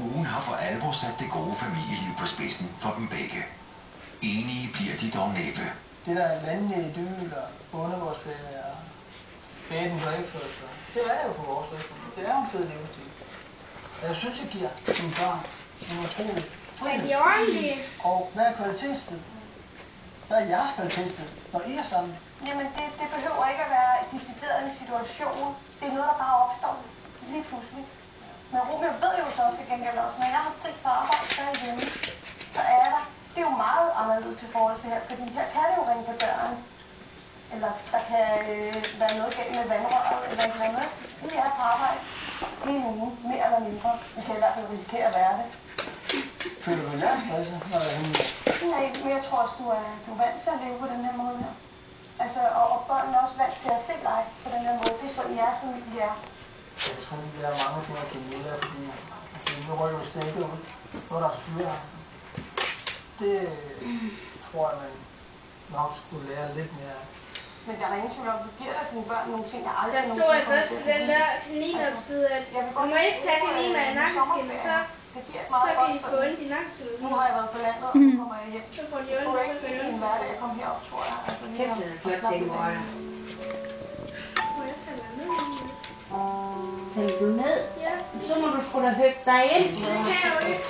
Ugen har for alvor sat det gode familieliv på spidsen for dem begge. Enige bliver de dog næppe. Det der landlige idyl og bondegårdsferie og bed and breakfast, det er jo på vores vedkommende. Det er jo en fed levetid. Jeg synes, jeg giver mine børn en utrolig frihed. Er de ordentlige? Og hvad er kvalitetstid? Hvad er jeres kvalitetstid, når I er sammen? Jamen, det behøver ikke at være decideret en situation. Det er noget, der bare opstår lige pludselig. Men Romeo ved jo så til gengæld også, når jeg har fri fra arbejde, så er jeg hjemme. Så er der. Det er jo meget anderledes i forhold til her, fordi her kan det jo ringe på døren. Eller der kan være noget galt med vandrøret, eller et eller andet. Vi er på arbejde hele ugen, mere eller mindre. Vi kan i hvert fald risikere at være det. Føler du jer stresset, når der er henne? Nej, men jeg tror også, du er vant til at leve på den her måde her. Altså, og børnene er også vant til at se dig på den her måde. Det er sådan, I er, som I er. Jeg tror ikke, der er mange ting, jeg kan lide af, fordi nu rykker jo stænket ud. Nu er der fyre. Det tror jeg, man nok skulle lære lidt mere af. Men der er ingen tvivl om, du giver dig dine børn nogle ting, der aldrig Der stod altså også på den der kaninopside, at du må ikke tage kaniner i nakkeskinnet, så kan de få ondt i nakkeskinnet. Nu har jeg været på landet, og nu kommer jeg hjem. Så får de ondt, og så får de ondt. En hverdag, jeg kom herop, tror jeg. Altså, Kæft, det er flot, det går. Må jeg falde ned? Falder du ned? Ja. Så må du sgu da høgge dig ind. Det kan jeg jo ikke.